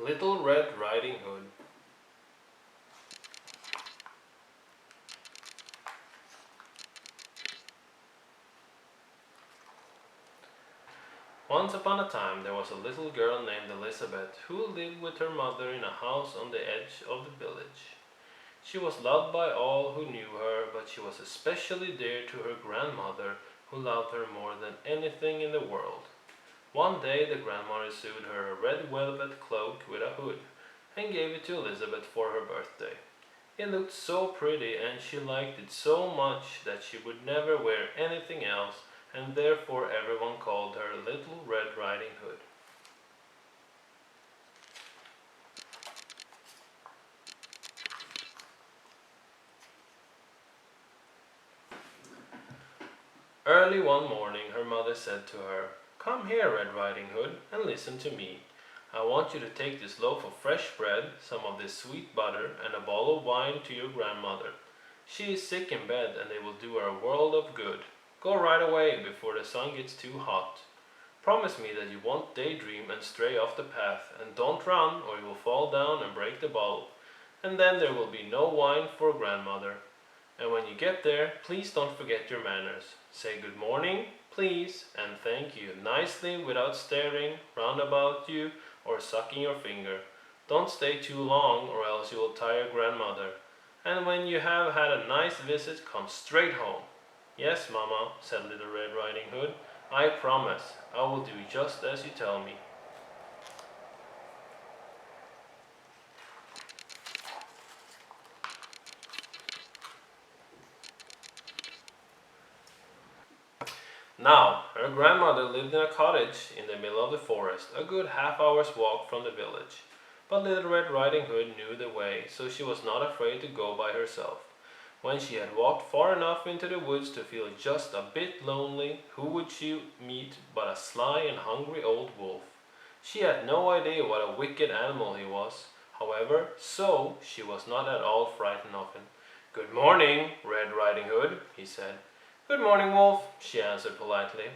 Little Red Riding Hood. Once upon a time there was a little girl named Elizabeth who lived with her mother in a house on the edge of the village. She was loved by all who knew her, but she was especially dear to her grandmother, who loved her more than anything in the world. One day the grandmother sewed her a red velvet cloak with a hood and gave it to Elizabeth for her birthday. It looked so pretty and she liked it so much that she would never wear anything else, and therefore everyone called her Little Red Riding Hood. Early one morning her mother said to her, "Come here, Red Riding Hood, and listen to me. I want you to take this loaf of fresh bread, some of this sweet butter, and a bottle of wine to your grandmother. She is sick in bed and they will do her a world of good. Go right away before the sun gets too hot. Promise me that you won't daydream and stray off the path, and don't run or you will fall down and break the bottle. And then there will be no wine for grandmother. And when you get there, please don't forget your manners. Say good morning, please, and thank you nicely without staring round about you or sucking your finger. Don't stay too long or else you will tire grandmother. And when you have had a nice visit, come straight home." "Yes, Mamma," said Little Red Riding Hood. "I promise. I will do just as you tell me." Now, her grandmother lived in a cottage in the middle of the forest, a good half-hour's walk from the village. But Little Red Riding Hood knew the way, so she was not afraid to go by herself. When she had walked far enough into the woods to feel just a bit lonely, who would she meet but a sly and hungry old wolf? She had no idea what a wicked animal he was. However, so she was not at all frightened of him. "Good morning, Red Riding Hood," he said. "Good morning, Wolf," she answered politely.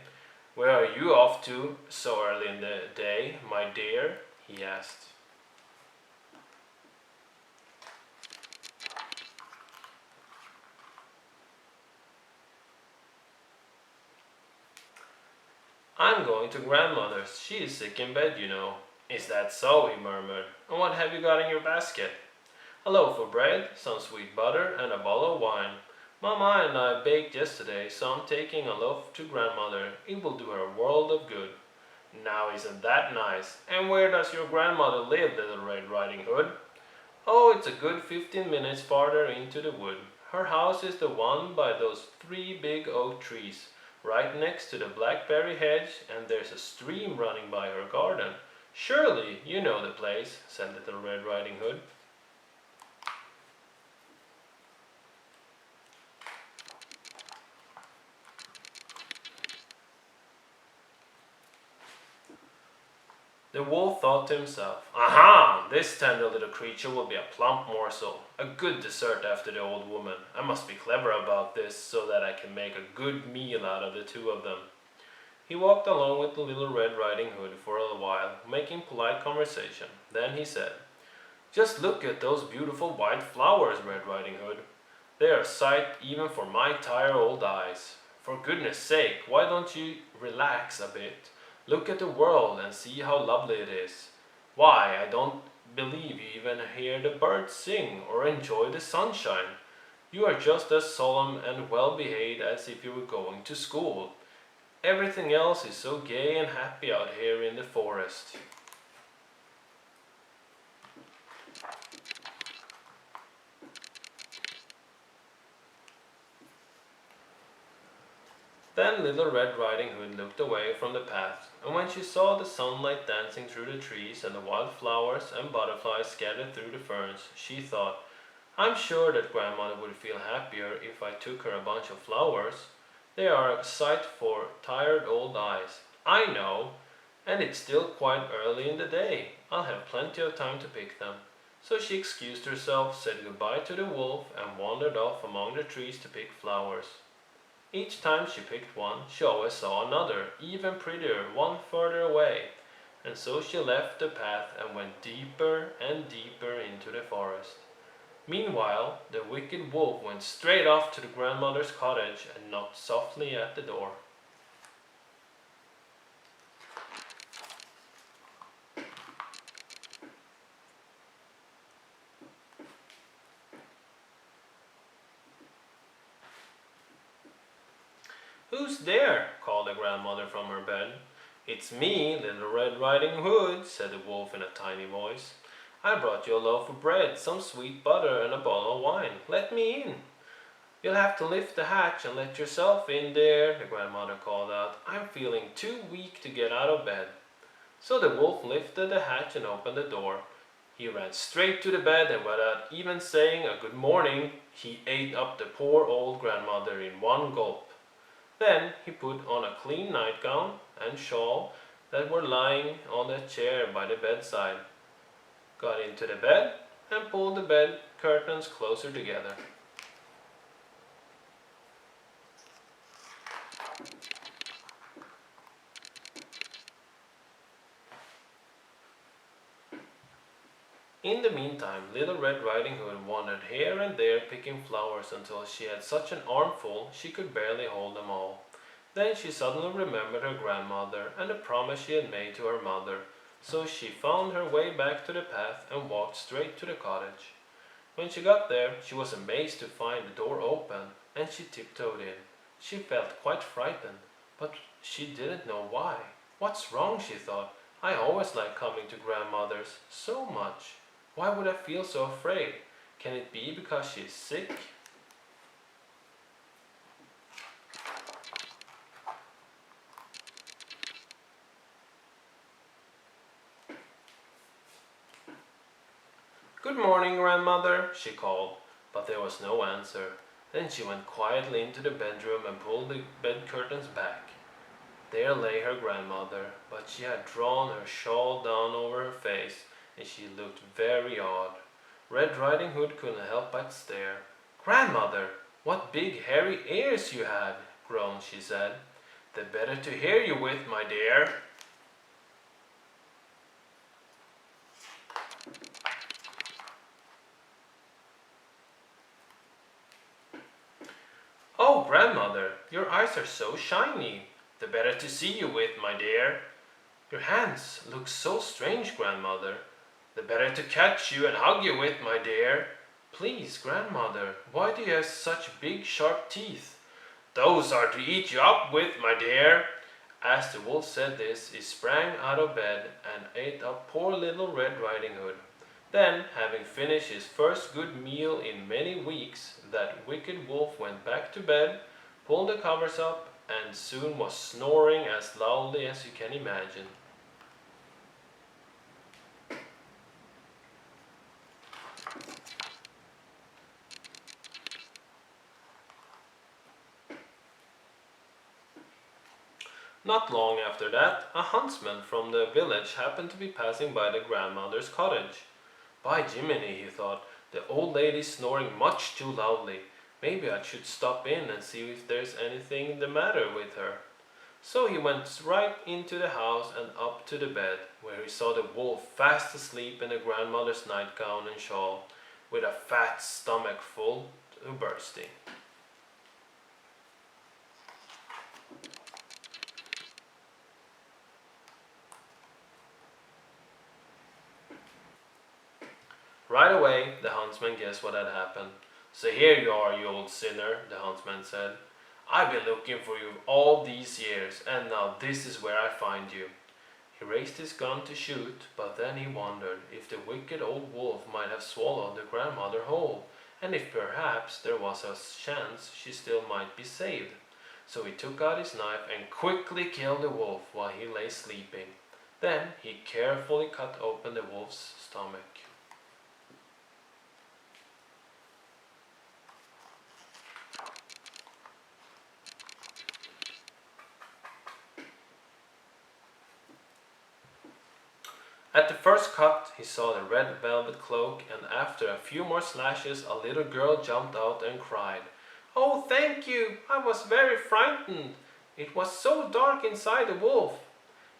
"Where are you off to so early in the day, my dear?" he asked. "I'm going to grandmother's. She is sick in bed, you know." "Is that so?" he murmured. "And what have you got in your basket?" "A loaf of bread, some sweet butter, and a bottle of wine. Mamma and I baked yesterday, so I'm taking a loaf to grandmother. It will do her a world of good." "Now isn't that nice? And where does your grandmother live, Little Red Riding Hood?" "Oh, it's a good 15 minutes farther into the wood. Her house is the one by those 3 big oak trees, right next to the blackberry hedge, and there's a stream running by her garden. Surely you know the place," said Little Red Riding Hood. The wolf thought to himself, "Aha! This tender little creature will be a plump morsel, a good dessert after the old woman. I must be clever about this so that I can make a good meal out of the two of them." He walked along with the Little Red Riding Hood for a while, making polite conversation. Then he said, "Just look at those beautiful white flowers, Red Riding Hood. They are a sight even for my tired old eyes. For goodness sake, why don't you relax a bit? Look at the world and see how lovely it is. Why, I don't believe you even hear the birds sing or enjoy the sunshine. You are just as solemn and well-behaved as if you were going to school. Everything else is so gay and happy out here in the forest." Then Little Red Riding Hood looked away from the path, and when she saw the sunlight dancing through the trees and the wild flowers and butterflies scattered through the ferns, she thought, "I'm sure that grandmother would feel happier if I took her a bunch of flowers. They are a sight for tired old eyes. I know, and it's still quite early in the day. I'll have plenty of time to pick them." So she excused herself, said goodbye to the wolf, and wandered off among the trees to pick flowers. Each time she picked one, she always saw another, even prettier, one further away. and so she left the path and went deeper and deeper into the forest. Meanwhile, the wicked wolf went straight off to the grandmother's cottage and knocked softly at the door. "Who's there?" called the grandmother from her bed. "It's me, Little Red Riding Hood," said the wolf in a tiny voice. "I brought you a loaf of bread, some sweet butter, and a bottle of wine. Let me in." "You'll have to lift the hatch and let yourself in there," the grandmother called out. "I'm feeling too weak to get out of bed." So the wolf lifted the hatch and opened the door. He ran straight to the bed, and without even saying a good morning, he ate up the poor old grandmother in one gulp. Then he put on a clean nightgown and shawl that were lying on a chair by the bedside, got into the bed, and pulled the bed curtains closer together. In the meantime, Little Red Riding Hood wandered here and there picking flowers until she had such an armful she could barely hold them all. Then she suddenly remembered her grandmother and the promise she had made to her mother, so she found her way back to the path and walked straight to the cottage. When she got there, she was amazed to find the door open, and she tiptoed in. She felt quite frightened, but she didn't know why. "What's wrong?" she thought. "I always like coming to grandmother's so much. Why would I feel so afraid? Can it be because she's sick?" "Good morning, grandmother," she called, but there was no answer. Then she went quietly into the bedroom and pulled the bed curtains back. There lay her grandmother, but she had drawn her shawl down over her face, and she looked very odd. Red Riding Hood couldn't help but stare. "Grandmother, what big hairy ears you had!" groaned she said. "The better to hear you with, my dear." "Oh, grandmother, your eyes are so shiny. The better to see you with, my dear." "Your hands look so strange, grandmother." "The better to catch you and hug you with, my dear." "Please, grandmother, why do you have such big sharp teeth?" "Those are to eat you up with, my dear." As the wolf said this, he sprang out of bed and ate up poor Little Red Riding Hood. Then, having finished his first good meal in many weeks, that wicked wolf went back to bed, pulled the covers up, and soon was snoring as loudly as you can imagine. Not long after that, a huntsman from the village happened to be passing by the grandmother's cottage. "By Jiminy," he thought, "the old lady's snoring much too loudly. Maybe I should stop in and see if there's anything the matter with her." So he went right into the house and up to the bed, where he saw the wolf fast asleep in the grandmother's nightgown and shawl, with a fat stomach full to bursting. Right away, the huntsman guessed what had happened. "So here you are, you old sinner," the huntsman said. "I've been looking for you all these years, and now this is where I find you." He raised his gun to shoot, but then he wondered if the wicked old wolf might have swallowed the grandmother whole, and if perhaps there was a chance she still might be saved. So he took out his knife and quickly killed the wolf while he lay sleeping. Then he carefully cut open the wolf's stomach. At the first cut, he saw the red velvet cloak, and after a few more slashes, a little girl jumped out and cried, "Oh, thank you! I was very frightened. It was so dark inside the wolf."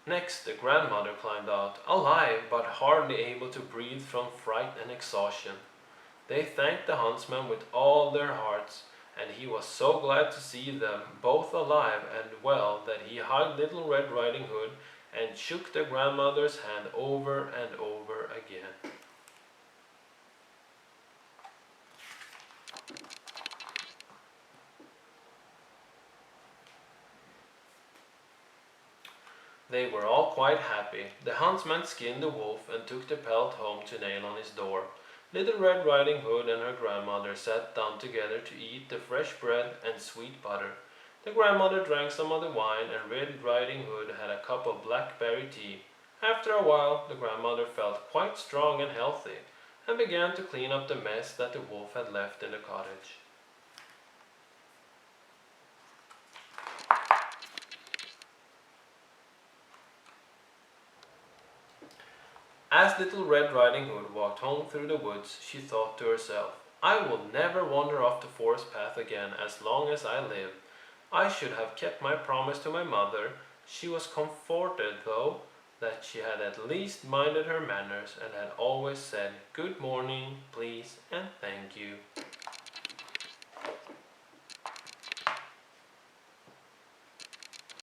Next, the grandmother climbed out, alive but hardly able to breathe from fright and exhaustion. They thanked the huntsman with all their hearts, and he was so glad to see them both alive and well that he hugged Little Red Riding Hood and shook the grandmother's hand over and over again. They were all quite happy. The huntsman skinned the wolf and took the pelt home to nail on his door. Little Red Riding Hood and her grandmother sat down together to eat the fresh bread and sweet butter. The grandmother drank some of the wine, and Red Riding Hood had a cup of blackberry tea. After a while, the grandmother felt quite strong and healthy, and began to clean up the mess that the wolf had left in the cottage. As Little Red Riding Hood walked home through the woods, she thought to herself, "I will never wander off the forest path again as long as I live. I should have kept my promise to my mother." She was comforted, though, that she had at least minded her manners and had always said good morning, please, and